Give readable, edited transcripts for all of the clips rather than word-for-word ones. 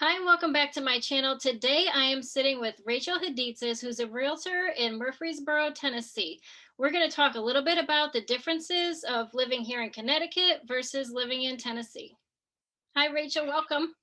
Hi, and welcome back to my channel. Today I am sitting with Rachel Haditzis, who's a realtor in Murfreesboro, Tennessee. We're going to talk a little bit about the differences of living here in Connecticut versus living in Tennessee. Hi, Rachel. Welcome.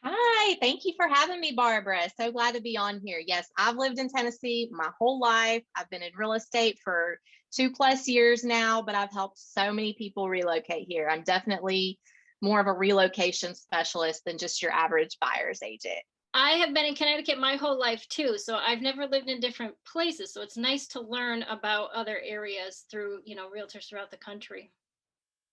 Hi, thank you for having me, Barbara. So glad to be on here. Yes, I've lived in Tennessee my whole life. I've been in real estate for 2+ years now, but I've helped so many people relocate here. I'm definitely more of a relocation specialist than just your average buyer's agent. I have been in Connecticut my whole life too, so I've never lived in different places. So it's nice to learn about other areas through, realtors throughout the country.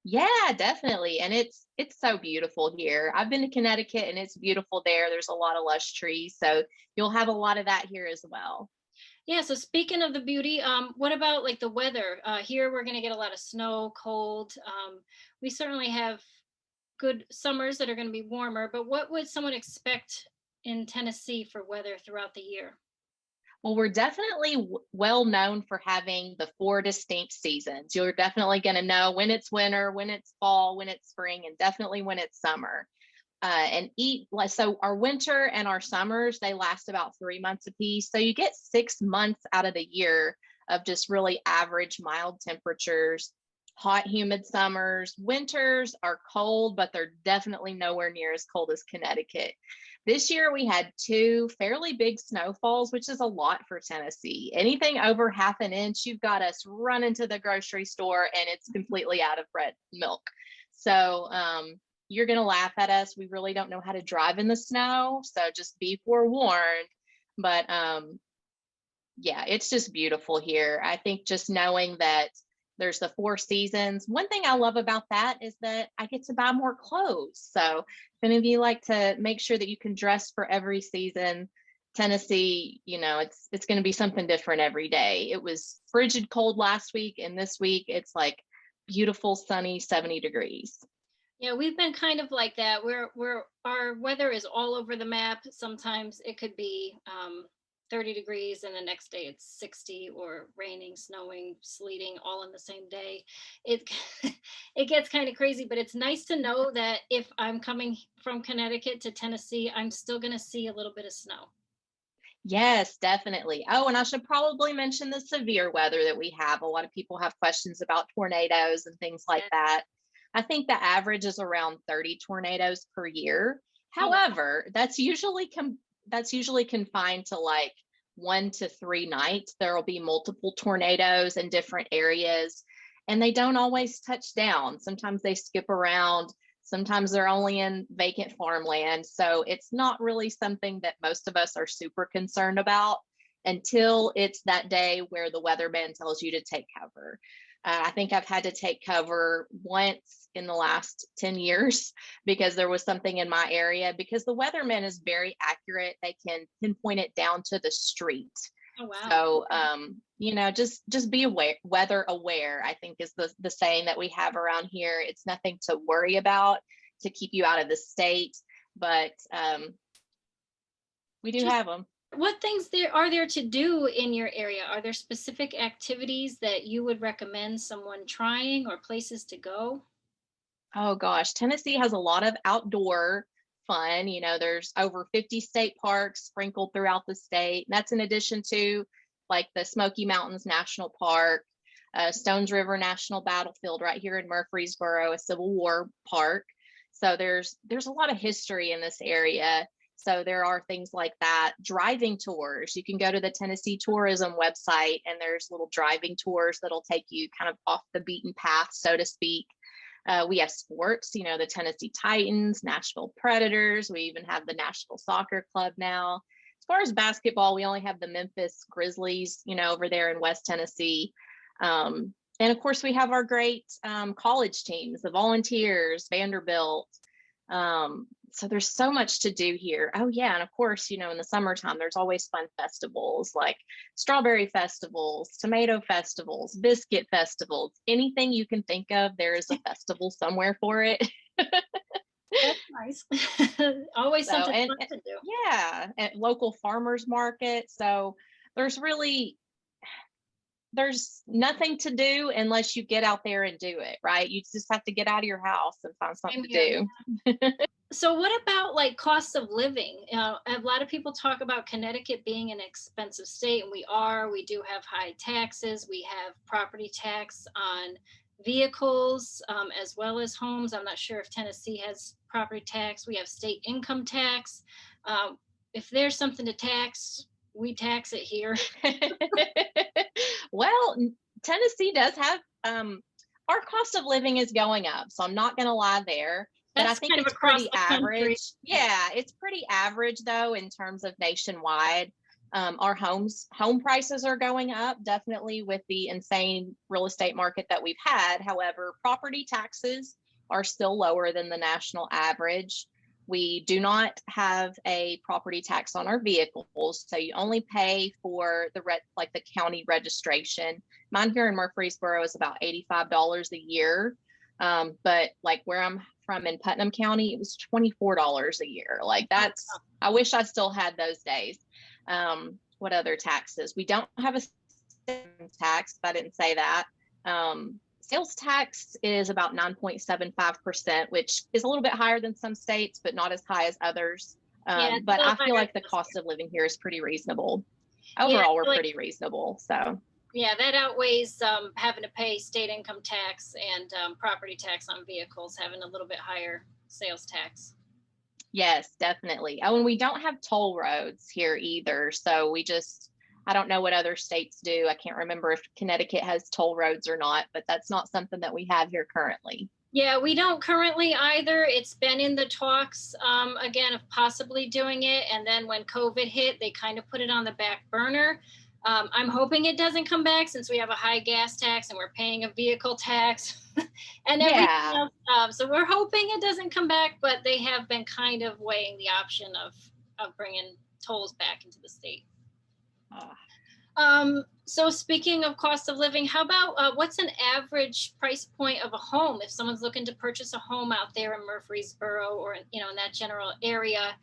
Yeah, definitely. And it's so beautiful here. I've been to Connecticut and it's beautiful there. There's a lot of lush trees, so you'll have a lot of that here as well. Yeah, so speaking of the beauty, what about like the weather? Here we're going to get a lot of snow, cold. We certainly have good summers that are going to be warmer, but what would someone expect in Tennessee for weather throughout the year? Well, we're definitely well known for having the four distinct seasons. You're definitely going to know when it's winter, when it's fall, when it's spring, and definitely when it's summer. And eat so our winter and our summers, they last about 3 months apiece. So you get 6 months out of the year of just really average mild temperatures, hot, humid summers. Winters are cold, but they're definitely nowhere near as cold as Connecticut. This year we had two fairly big snowfalls, which is a lot for Tennessee. Anything over half an inch, you've got us running to the grocery store and it's completely out of bread milk. So you're going to laugh at us. We really don't know how to drive in the snow. So just be forewarned. But yeah, it's just beautiful here. I think just knowing that there's the four seasons. One thing I love about that is that I get to buy more clothes. So if any of you like to make sure that you can dress for every season, Tennessee, it's going to be something different every day. It was frigid cold last week, and this week it's like beautiful, sunny 70 degrees. Yeah, we've been kind of like that. We're our weather is all over the map. Sometimes it could be 30 degrees and the next day it's 60, or raining, snowing, sleeting all in the same day. It it gets kind of crazy, but it's nice to know that if I'm coming from Connecticut to Tennessee, I'm still going to see a little bit of snow. Yes, definitely. Oh, and I should probably mention the severe weather that we have. A lot of people have questions about tornadoes and things like that. I think the average is around 30 tornadoes per year. Oh, wow. However, that's usually confined to like 1 to 3 nights. There will be multiple tornadoes in different areas, and they don't always touch down. Sometimes they skip around. Sometimes they're only in vacant farmland. So it's not really something that most of us are super concerned about until it's that day where the weatherman tells you to take cover. I think I've had to take cover once in the last 10 years because there was something in my area, because the weatherman is very accurate. They can pinpoint it down to the street. Oh, wow. So, Okay. just be aware, weather aware, I think is the saying that we have around here. It's nothing to worry about to keep you out of the state, but we do Just have them. what things there to do in your area? Are there specific activities that you would recommend someone trying, or places to go? Oh gosh, Tennessee has a lot of outdoor fun. There's over 50 state parks sprinkled throughout the state. And that's in addition to like the Smoky Mountains National Park, Stones River National Battlefield right here in Murfreesboro, a Civil War park. So there's a lot of history in this area. So there are things like that. Driving tours. You can go to the Tennessee Tourism website and there's little driving tours that'll take you kind of off the beaten path, so to speak. We have sports, the Tennessee Titans, Nashville Predators. We even have the Nashville Soccer Club now. As far as basketball, we only have the Memphis Grizzlies, over there in West Tennessee. And of course, we have our great college teams, the Volunteers, Vanderbilt. So there's so much to do here. Oh yeah, and of course, in the summertime, there's always fun festivals like strawberry festivals, tomato festivals, biscuit festivals, anything you can think of, there is a festival somewhere for it. That's nice. Always So, something and fun to do. yeah, at local farmers market. So there's really there's nothing to do unless you get out there and do it, right? You just have to get out of your house and find Same something here. to do. So what about like cost of living? A lot of people talk about Connecticut being an expensive state, and we are. We do have high taxes. We have property tax on vehicles, as well as homes. I'm not sure if Tennessee has property tax. We have state income tax. Um, if there's something to tax, we tax it here. Well, Tennessee does have our cost of living is going up, so I'm not going to lie there. But I That's think kind of it's across pretty the country. average. Yeah, it's pretty average though in terms of nationwide. Our home prices are going up definitely with the insane real estate market that we've had. However, property taxes are still lower than the national average. We do not have a property tax on our vehicles, so you only pay for like the county registration. Mine here in Murfreesboro is about $85 a year, but like where I'm from in Putnam County, it was $24 a year. Like that's, I wish I still had those days. What other taxes? We don't have a tax, but I didn't say that. Sales tax is about 9.75%, which is a little bit higher than some states, but not as high as others. Yeah, But I feel like the cost of living here is pretty reasonable. Yeah, Overall, we're pretty reasonable. So yeah, that outweighs having to pay state income tax and property tax on vehicles, having a little bit higher sales tax. yes, definitely. Oh, and we don't have toll roads here either. So I don't know what other states do. I can't remember if Connecticut has toll roads or not, but that's not something that we have here currently. Yeah, we don't currently either. It's been in the talks, again, of possibly doing it. And then when COVID hit, they kind of put it on the back burner. I'm hoping it doesn't come back since we have a high gas tax and we're paying a vehicle tax and everything else. So we're hoping it doesn't come back, but they have been kind of weighing the option of bringing tolls back into the state. So speaking of cost of living, how about what's an average price point of a home if someone's looking to purchase a home out there in Murfreesboro or in that general area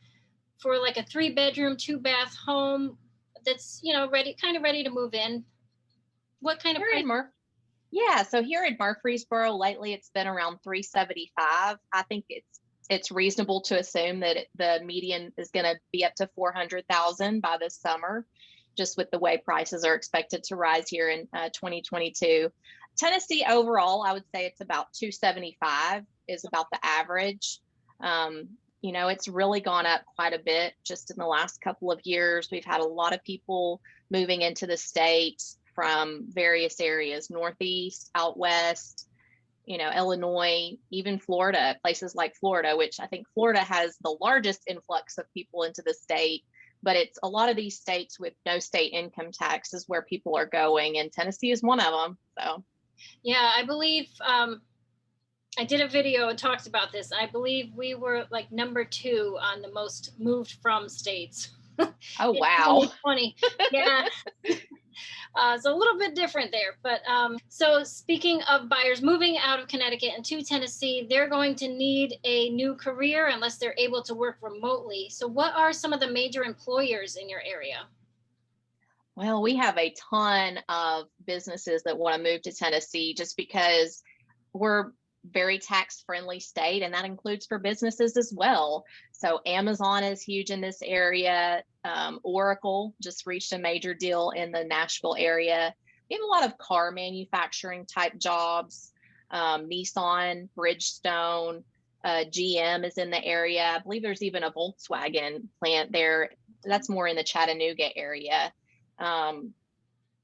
for like a 3-bedroom, 2-bath home that's ready to move in? What kind of price? Yeah, so here in Murfreesboro lately it's been around 375. I think it's reasonable to assume that the median is going to be up to 400,000 by this summer, just with the way prices are expected to rise here in 2022. Tennessee overall, I would say it's about 275 is about the average. It's really gone up quite a bit just in the last couple of years. We've had a lot of people moving into the state from various areas, Northeast, out West, Illinois, even Florida, places like Florida, which I think Florida has the largest influx of people into the state. But it's a lot of these states with no state income tax is where people are going, and Tennessee is one of them. So, yeah, I believe I did a video and talked about this. I believe we were like number 2 on the most moved from states. Oh, wow. 2020. Yeah. It's a little bit different there. But so speaking of buyers moving out of Connecticut into Tennessee, they're going to need a new career unless they're able to work remotely. So what are some of the major employers in your area? Well, we have a ton of businesses that want to move to Tennessee just because we're very tax friendly state, and that includes for businesses as well. So Amazon is huge in this area. Oracle just reached a major deal in the Nashville area. We have a lot of car manufacturing type jobs. Nissan, Bridgestone, GM is in the area. I believe there's even a Volkswagen plant there. That's more in the Chattanooga area.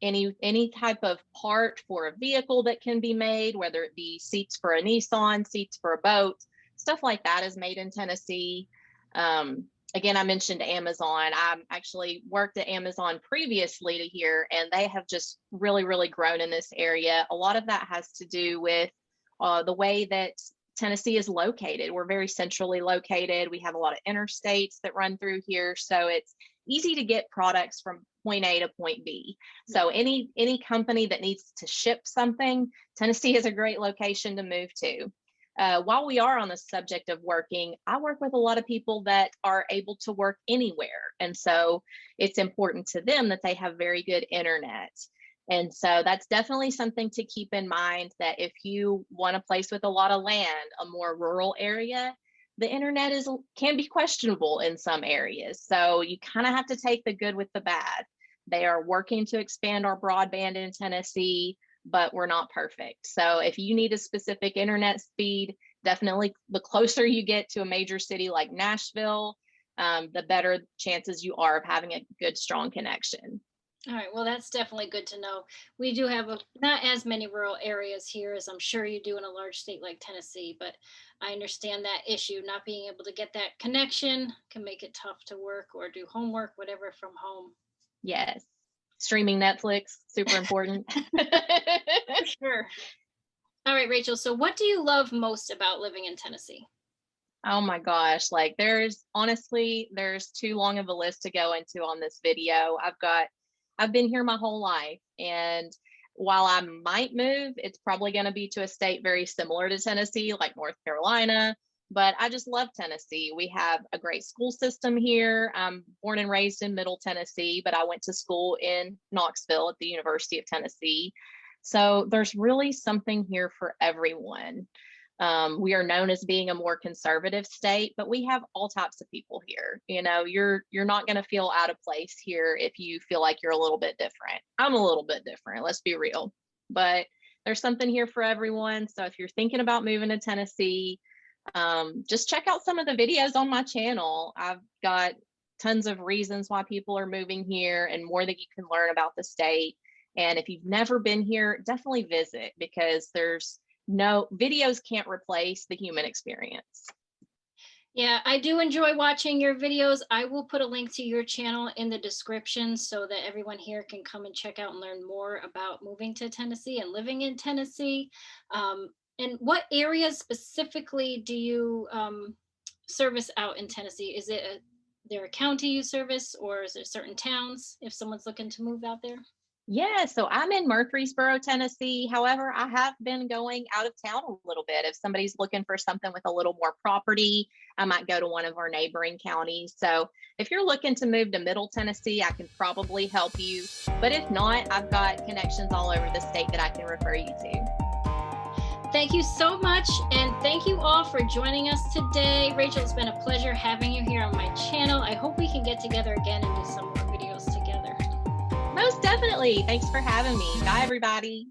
Any type of part for a vehicle that can be made, whether it be seats for a Nissan, seats for a boat, stuff like that is made in Tennessee. Again, I mentioned Amazon. I actually worked at Amazon previously to here, and they have just really, really grown in this area. A lot of that has to do with the way that Tennessee is located. We're very centrally located. We have a lot of interstates that run through here, so it's easy to get products from point A to point B. So any company that needs to ship something, Tennessee is a great location to move to. While we are on the subject of working, I work with a lot of people that are able to work anywhere. And so it's important to them that they have very good internet. And so that's definitely something to keep in mind, that if you want a place with a lot of land, a more rural area, the internet can be questionable in some areas. So you kind of have to take the good with the bad. They are working to expand our broadband in Tennessee, but we're not perfect. So if you need a specific internet speed, definitely the closer you get to a major city like Nashville, the better chances you are of having a good, strong connection. All right, well, that's definitely good to know. We do have not as many rural areas here as I'm sure you do in a large state like Tennessee, but I understand that issue. Not being able to get that connection can make it tough to work or do homework, whatever, from home. Yes. Streaming Netflix, super important. For sure. All right, Rachel. So, what do you love most about living in Tennessee? Oh my gosh, like there's too long of a list to go into on this video. I've been here my whole life, and while I might move, it's probably going to be to a state very similar to Tennessee, like North Carolina, but I just love Tennessee. We have a great school system here. I'm born and raised in Middle Tennessee, but I went to school in Knoxville at the University of Tennessee. So there's really something here for everyone. We are known as being a more conservative state, but we have all types of people here. You know, you're not going to feel out of place here if you feel like you're a little bit different. I'm a little bit different, let's be real. But there's something here for everyone. So if you're thinking about moving to Tennessee, just check out some of the videos on my channel. I've got tons of reasons why people are moving here and more that you can learn about the state. And if you've never been here, definitely visit, because videos can't replace the human experience. Yeah, I do enjoy watching your videos. I will put a link to your channel in the description so that everyone here can come and check out and learn more about moving to Tennessee and living in Tennessee. And what areas specifically do you service out in Tennessee? Is it there a county you service, or is it certain towns if someone's looking to move out there? Yeah, so I'm in Murfreesboro, Tennessee. However, I have been going out of town a little bit. If somebody's looking for something with a little more property, I might go to one of our neighboring counties. So if you're looking to move to Middle Tennessee, I can probably help you. But if not, I've got connections all over the state that I can refer you to. Thank you so much. And thank you all for joining us today. Rachel, it's been a pleasure having you here on my channel. I hope we can get together again and do some more videos together. Most definitely. Thanks for having me. Bye, everybody.